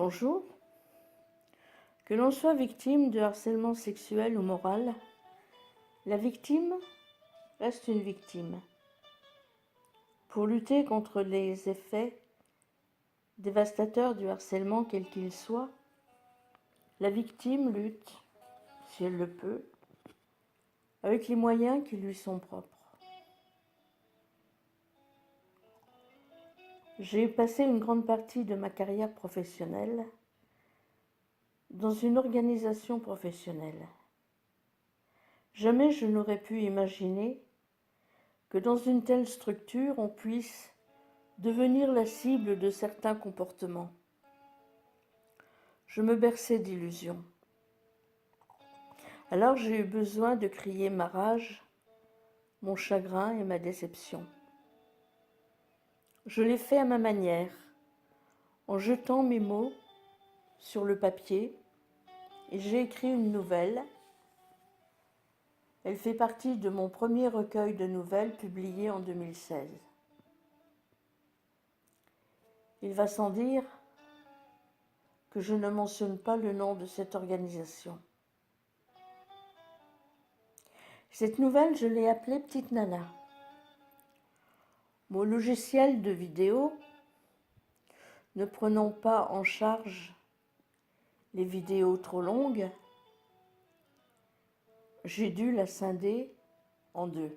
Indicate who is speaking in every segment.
Speaker 1: Bonjour. Que l'on soit victime de harcèlement sexuel ou moral, la victime reste une victime. Pour lutter contre les effets dévastateurs du harcèlement quel qu'il soit, la victime lutte, si elle le peut, avec les moyens qui lui sont propres. J'ai passé une grande partie de ma carrière professionnelle dans une organisation professionnelle. Jamais je n'aurais pu imaginer que dans une telle structure, on puisse devenir la cible de certains comportements. Je me berçais d'illusions. Alors j'ai eu besoin de crier ma rage, mon chagrin et ma déception. Je l'ai fait à ma manière, en jetant mes mots sur le papier, et j'ai écrit une nouvelle. Elle fait partie de mon premier recueil de nouvelles publié en 2016. Il va sans dire que je ne mentionne pas le nom de cette organisation. Cette nouvelle, je l'ai appelée Petite Nana. Mon logiciel de vidéo, ne prenant pas en charge les vidéos trop longues, j'ai dû la scinder en deux.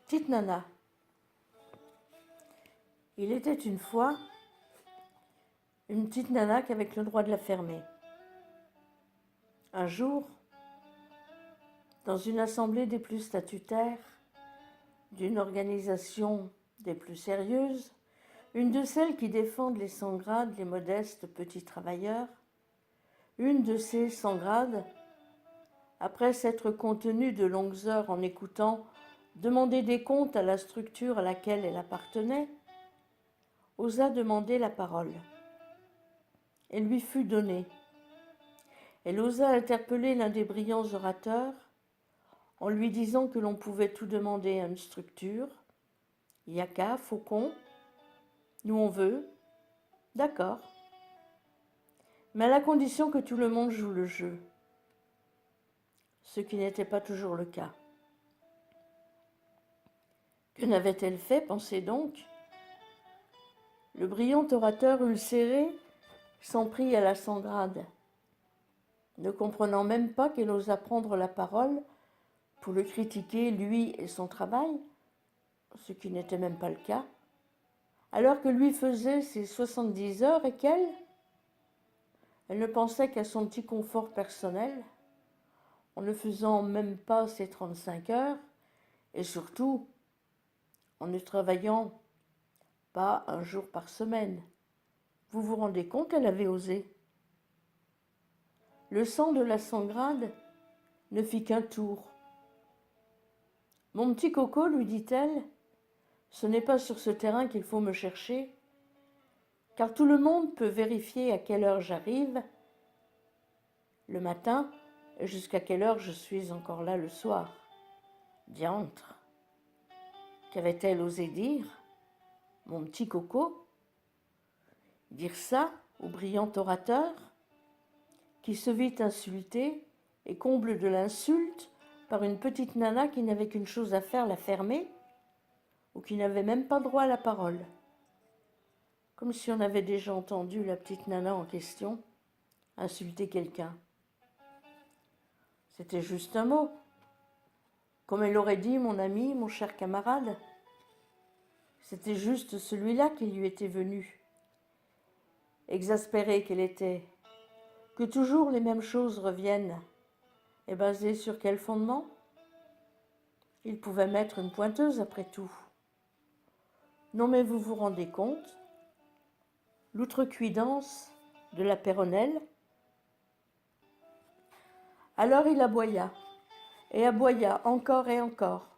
Speaker 1: Petite Nana. Il était une fois une petite nana qu'avec le droit de la fermer. Un jour, dans une assemblée des plus statutaires, d'une organisation des plus sérieuses, une de celles qui défendent les sans-grades, les modestes petits travailleurs, une de ces sans-grades, après s'être contenue de longues heures en écoutant demander des comptes à la structure à laquelle elle appartenait, osa demander la parole. Elle lui fut donnée. Elle osa interpeller l'un des brillants orateurs en lui disant que l'on pouvait tout demander à une structure. Yaka, Faucon, nous on veut, d'accord. Mais à la condition que tout le monde joue le jeu. Ce qui n'était pas toujours le cas. Que n'avait-elle fait, pensez donc? Le brillant orateur ulcéré s'en prit à la sans-grade, ne comprenant même pas qu'elle osât prendre la parole pour le critiquer, lui et son travail, ce qui n'était même pas le cas, alors que lui faisait ses 70 heures et qu'elle ne pensait qu'à son petit confort personnel, en ne faisant même pas ses 35 heures, et surtout en ne travaillant pas un jour par semaine. Vous vous rendez compte, elle avait osé. Le sang de la sans-grade ne fit qu'un tour. Mon petit coco, lui dit-elle, ce n'est pas sur ce terrain qu'il faut me chercher, car tout le monde peut vérifier à quelle heure j'arrive le matin et jusqu'à quelle heure je suis encore là le soir. Diantre! Qu'avait-elle osé dire, mon petit coco? Dire ça au brillant orateur qui se vit insulté et comble de l'insulte par une petite nana qui n'avait qu'une chose à faire, la fermer, ou qui n'avait même pas droit à la parole. Comme si on avait déjà entendu la petite nana en question insulter quelqu'un. C'était juste un mot. Comme elle aurait dit, mon ami, mon cher camarade, c'était juste celui-là qui lui était venu. Exaspérée qu'elle était, que toujours les mêmes choses reviennent, et basées sur quel fondement? Il pouvait mettre une pointeuse après tout. Non mais vous vous rendez compte? L'outrecuidance de la Péronnelle? Alors il aboya, et aboya encore et encore.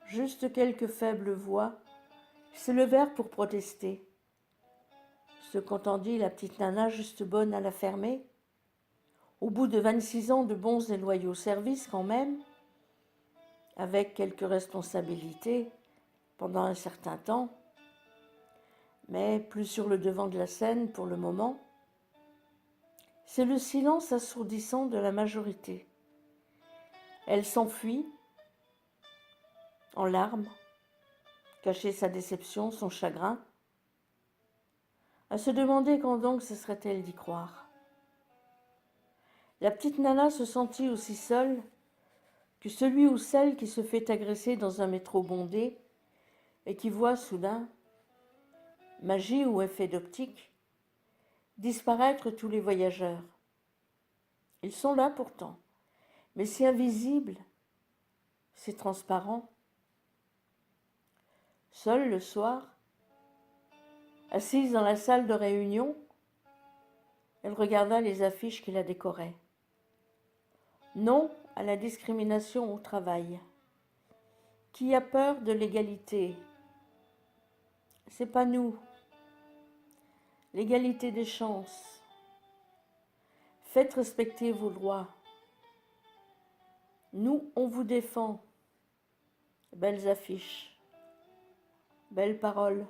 Speaker 1: Juste quelques faibles voix s'élevèrent pour protester. Ce qu'entendit la petite nana juste bonne à la fermer, au bout de 26 ans de bons et loyaux services quand même, avec quelques responsabilités, pendant un certain temps, mais plus sur le devant de la scène pour le moment. C'est le silence assourdissant de la majorité. Elle s'enfuit en larmes, cacher sa déception, son chagrin, à se demander quand donc cesserait-elle d'y croire. La petite Nana se sentit aussi seule que celui ou celle qui se fait agresser dans un métro bondé et qui voit soudain, magie ou effet d'optique, disparaître tous les voyageurs. Ils sont là pourtant, mais si invisibles, si transparents. Seule le soir, assise dans la salle de réunion, elle regarda les affiches qui la décoraient. Non à la discrimination au travail. Qui a peur de l'égalité? C'est pas nous. L'égalité des chances. Faites respecter vos droits. Nous, on vous défend. Belles affiches, belles paroles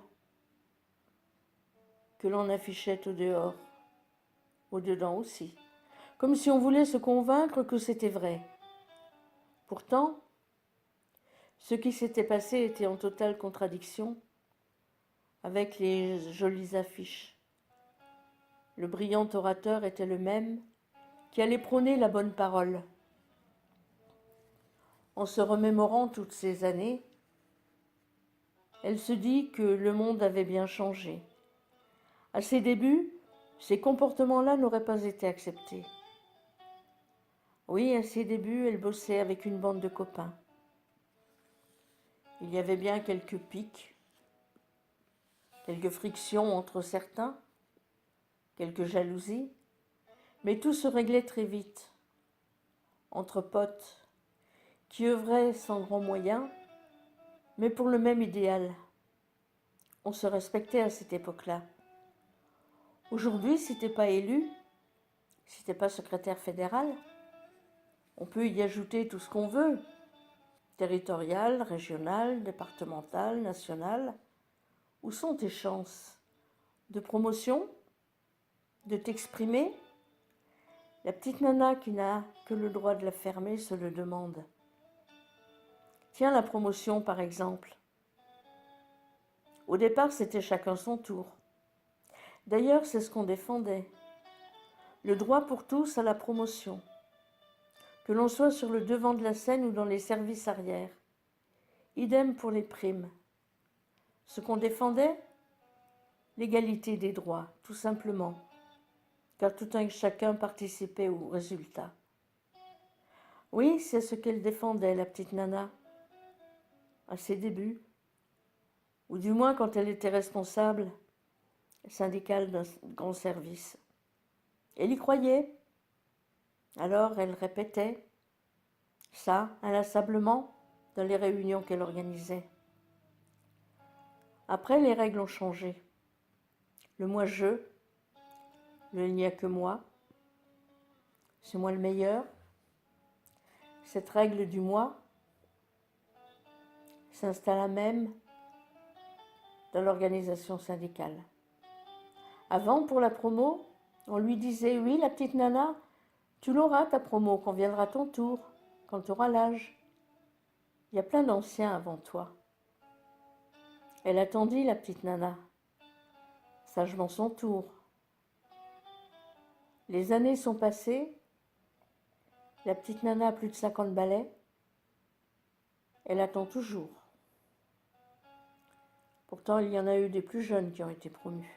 Speaker 1: que l'on affichait au dehors, au dedans aussi, comme si on voulait se convaincre que c'était vrai. Pourtant, ce qui s'était passé était en totale contradiction avec les jolies affiches. Le brillant orateur était le même qui allait prôner la bonne parole. En se remémorant toutes ces années, elle se dit que le monde avait bien changé. À ses débuts, ces comportements-là n'auraient pas été acceptés. Oui, à ses débuts, elle bossait avec une bande de copains. Il y avait bien quelques piques, quelques frictions entre certains, quelques jalousies, mais tout se réglait très vite. Entre potes qui œuvraient sans grands moyens, mais pour le même idéal. On se respectait à cette époque-là. Aujourd'hui, si t'es pas élu, si t'es pas secrétaire fédéral, on peut y ajouter tout ce qu'on veut. Territorial, régional, départemental, national. Où sont tes chances de promotion, de t'exprimer? La petite nana qui n'a que le droit de la fermer se le demande. Tiens la promotion par exemple. Au départ, c'était chacun son tour. D'ailleurs, c'est ce qu'on défendait. Le droit pour tous à la promotion. Que l'on soit sur le devant de la scène ou dans les services arrière. Idem pour les primes. Ce qu'on défendait, l'égalité des droits, tout simplement. Car tout un chacun participait au résultat. Oui, c'est ce qu'elle défendait, la petite nana, à ses débuts, ou du moins quand elle était responsable syndicale d'un grand service. Elle y croyait. Alors elle répétait ça inlassablement dans les réunions qu'elle organisait. Après, les règles ont changé. Le moi-je, le il n'y a que moi, c'est moi le meilleur. Cette règle du moi s'installa même dans l'organisation syndicale. Avant, pour la promo, on lui disait « Oui, la petite nana, tu l'auras ta promo quand viendra ton tour, quand tu auras l'âge. Il y a plein d'anciens avant toi. » Elle attendit, la petite nana, sagement son tour. Les années sont passées, la petite nana a plus de 50 balais, elle attend toujours. Pourtant, il y en a eu des plus jeunes qui ont été promus.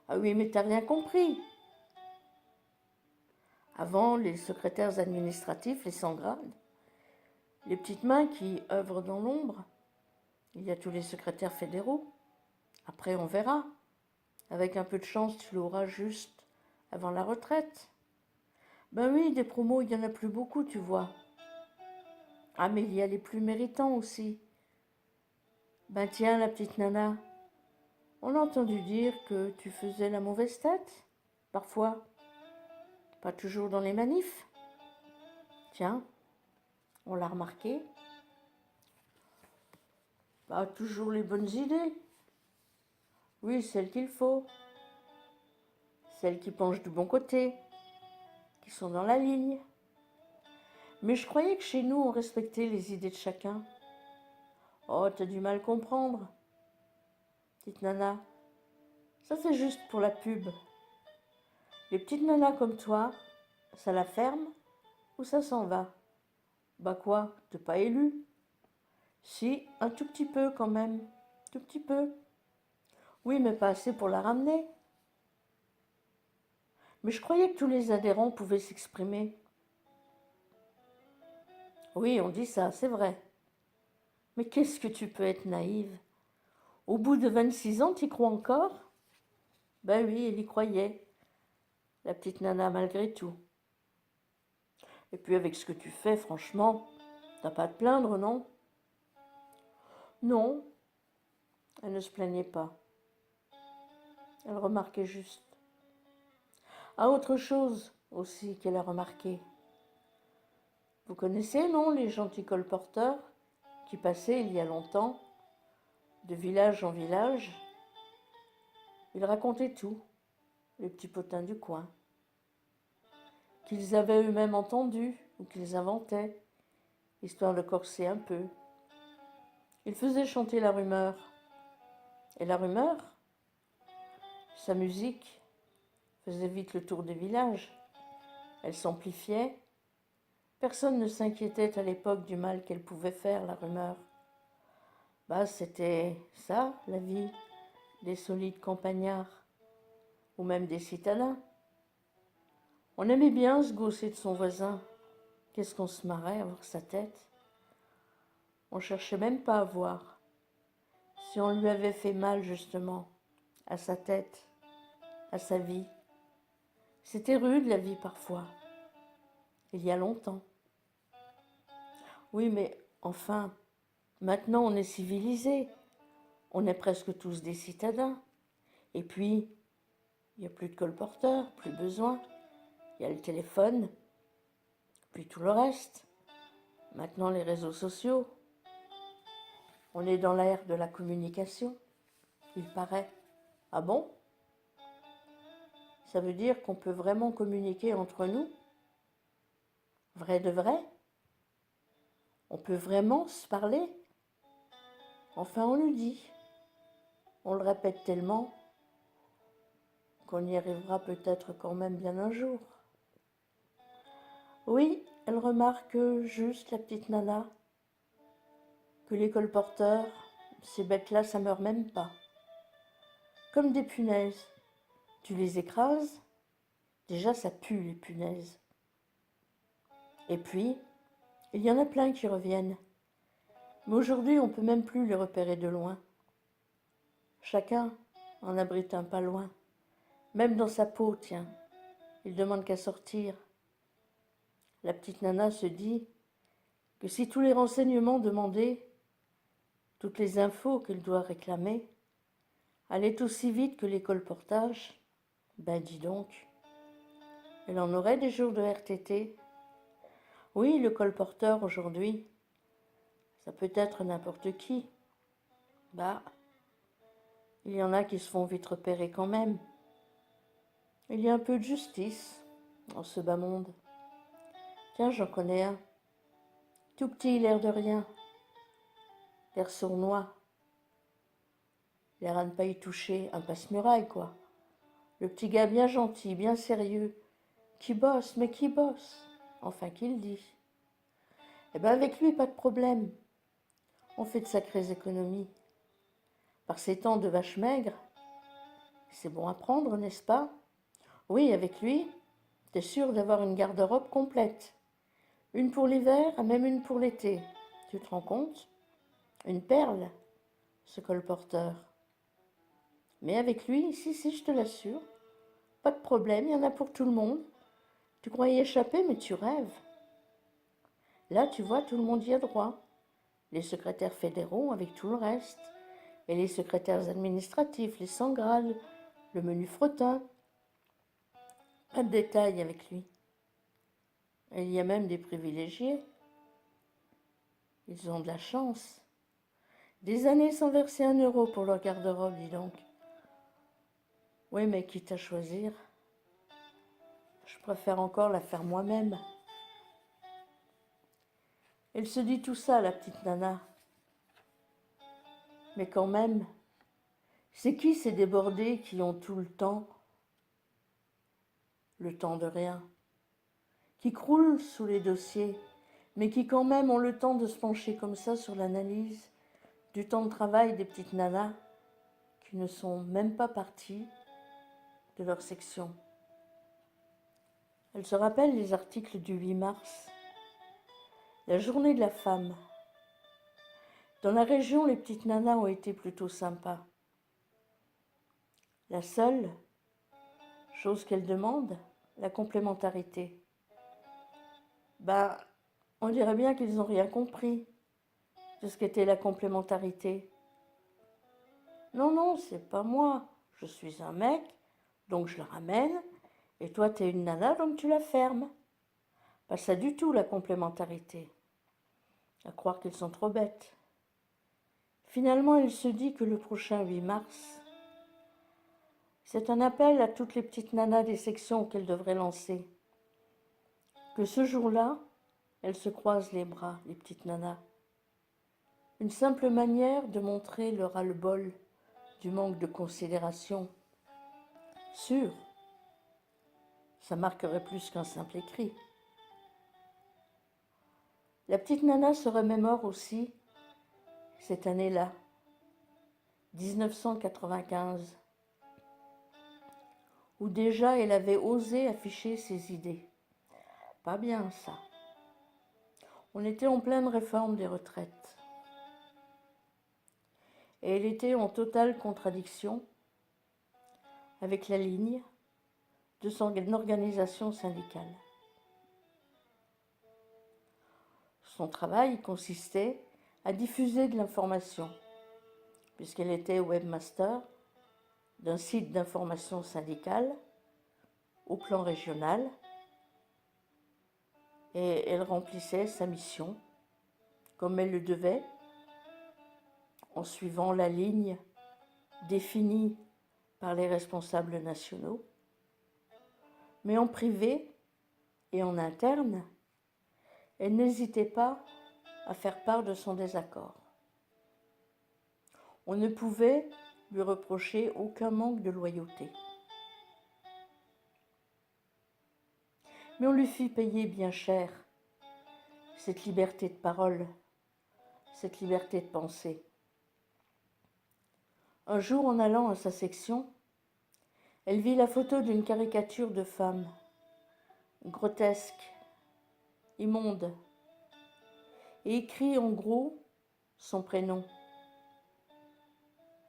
Speaker 1: Ah oui, mais t'as rien compris. Avant, les secrétaires administratifs, les sans grade, les petites mains qui œuvrent dans l'ombre, il y a tous les secrétaires fédéraux. Après, on verra. Avec un peu de chance, tu l'auras juste avant la retraite. Ben oui, des promos, il n'y en a plus beaucoup, tu vois. Ah, mais il y a les plus méritants aussi. Ben tiens, la petite nana, on a entendu dire que tu faisais la mauvaise tête, parfois. Pas toujours dans les manifs. Tiens, on l'a remarqué. Bah, toujours les bonnes idées. Oui, celles qu'il faut. Celles qui penchent du bon côté, qui sont dans la ligne. Mais je croyais que chez nous, on respectait les idées de chacun. Oh, t'as du mal comprendre, petite nana. Ça, c'est juste pour la pub. Les petites nanas comme toi, ça la ferme ou ça s'en va? Bah quoi, t'es pas élu? Si, un tout petit peu quand même. Tout petit peu. Oui, mais pas assez pour la ramener. Mais je croyais que tous les adhérents pouvaient s'exprimer. Oui, on dit ça, c'est vrai. Mais qu'est-ce que tu peux être naïve? Au bout de 26 ans, t'y crois encore? Ben oui, elle y croyait, la petite nana, malgré tout. Et puis avec ce que tu fais, franchement, t'as pas à te plaindre, non? Non, elle ne se plaignait pas. Elle remarquait juste. Ah, autre chose aussi qu'elle a remarqué. Vous connaissez, non, les gentils colporteurs qui passaient il y a longtemps, de village en village? Ils racontaient tout, les petits potins du coin, qu'ils avaient eux-mêmes entendu ou qu'ils inventaient, histoire de corser un peu. Ils faisaient chanter la rumeur. Et la rumeur, sa musique, faisait vite le tour des villages. Elle s'amplifiait. Personne ne s'inquiétait à l'époque du mal qu'elle pouvait faire, la rumeur. Bah, c'était ça, la vie des solides campagnards, ou même des citadins. On aimait bien se gausser de son voisin. Qu'est-ce qu'on se marrait à voir sa tête? On cherchait même pas à voir si on lui avait fait mal, justement, à sa tête, à sa vie. C'était rude, la vie, parfois, il y a longtemps. Oui, mais enfin, maintenant on est civilisés, on est presque tous des citadins. Et puis, il n'y a plus de colporteurs, plus besoin. Il y a le téléphone, puis tout le reste. Maintenant, les réseaux sociaux. On est dans l'ère de la communication, il paraît. Ah bon? Ça veut dire qu'on peut vraiment communiquer entre nous? Vrai de vrai? On peut vraiment se parler? Enfin, on le dit. On le répète tellement qu'on y arrivera peut-être quand même bien un jour. Oui, elle remarque juste, la petite nana, que les colporteurs, ces bêtes-là, ça meurt même pas. Comme des punaises. Tu les écrases, déjà ça pue les punaises. Et puis, il y en a plein qui reviennent. Mais aujourd'hui, on ne peut même plus les repérer de loin. Chacun en abrite un pas loin. Même dans sa peau, tiens. Il demande qu'à sortir. La petite nana se dit que si tous les renseignements demandés, toutes les infos qu'elle doit réclamer, allaient aussi vite que les colportages, ben dis donc, elle en aurait des jours de RTT. Oui, le colporteur aujourd'hui, ça peut être n'importe qui. Bah, il y en a qui se font vite repérer quand même. Il y a un peu de justice dans ce bas monde. Tiens, j'en connais un. Tout petit, l'air de rien. L'air sournois. L'air à ne pas y toucher. Un passe-muraille, quoi. Le petit gars bien gentil, bien sérieux. Qui bosse, mais qui bosse. Enfin, qui le dit. Eh ben, avec lui, pas de problème. On fait de sacrées économies. Par ces temps de vaches maigres, c'est bon à prendre, n'est-ce pas? Oui, avec lui, t'es sûr d'avoir une garde-robe complète. Une pour l'hiver, même une pour l'été. Tu te rends compte? Une perle, ce colporteur. Mais avec lui, si, je te l'assure, pas de problème, il y en a pour tout le monde. Tu croyais échapper, mais tu rêves. Là, tu vois, tout le monde y a droit. Les secrétaires fédéraux avec tout le reste. Et les secrétaires administratifs, les sans grade, le menu fretin. Pas de détails avec lui. Et il y a même des privilégiés. Ils ont de la chance. Des années sans verser 1 € pour leur garde-robe, dis donc. Oui, mais quitte à choisir, je préfère encore la faire moi-même. Elle se dit tout ça, la petite nana. Mais quand même, c'est qui ces débordés qui ont tout le temps de rien, qui croulent sous les dossiers, mais qui quand même ont le temps de se pencher comme ça sur l'analyse du temps de travail des petites nanas qui ne sont même pas parties de leur section. Elle se rappelle les articles du 8 mars, la journée de la femme. Dans la région, les petites nanas ont été plutôt sympas. La seule chose qu'elle demande, la complémentarité. On dirait bien qu'ils n'ont rien compris de ce qu'était la complémentarité. Non, non, c'est pas moi. Je suis un mec, donc je la ramène, et toi, t'es une nana, donc tu la fermes. Pas ça du tout, la complémentarité. À croire qu'ils sont trop bêtes. Finalement, elle se dit que le prochain 8 mars, c'est un appel à toutes les petites nanas des sections qu'elle devrait lancer. Que ce jour-là, elles se croisent les bras, les petites nanas. Une simple manière de montrer le ras-le-bol du manque de considération. Sûr, ça marquerait plus qu'un simple écrit. La petite nana se remémore aussi cette année-là, 1995, où déjà elle avait osé afficher ses idées. Pas bien ça. On était en pleine réforme des retraites. Et elle était en totale contradiction avec la ligne de son organisation syndicale. Son travail consistait à diffuser de l'information, puisqu'elle était webmaster d'un site d'information syndicale au plan régional, et elle remplissait sa mission comme elle le devait, en suivant la ligne définie par les responsables nationaux, mais en privé et en interne, elle n'hésitait pas à faire part de son désaccord. On ne pouvait lui reprocher aucun manque de loyauté. Mais on lui fit payer bien cher cette liberté de parole, cette liberté de penser. Un jour, en allant à sa section, elle vit la photo d'une caricature de femme, grotesque, immonde, et écrit en gros son prénom.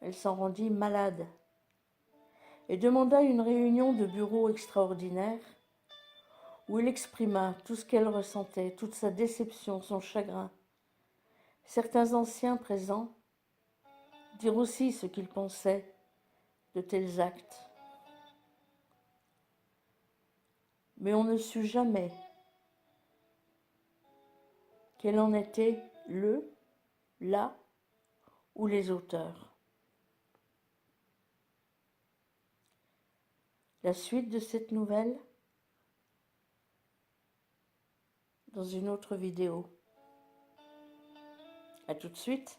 Speaker 1: Elle s'en rendit malade et demanda une réunion de bureau extraordinaire où elle exprima tout ce qu'elle ressentait, toute sa déception, son chagrin. Certains anciens présents dirent aussi ce qu'ils pensaient de tels actes. Mais on ne sut jamais quel en était là ou les auteurs. La suite de cette nouvelle dans une autre vidéo. À tout de suite.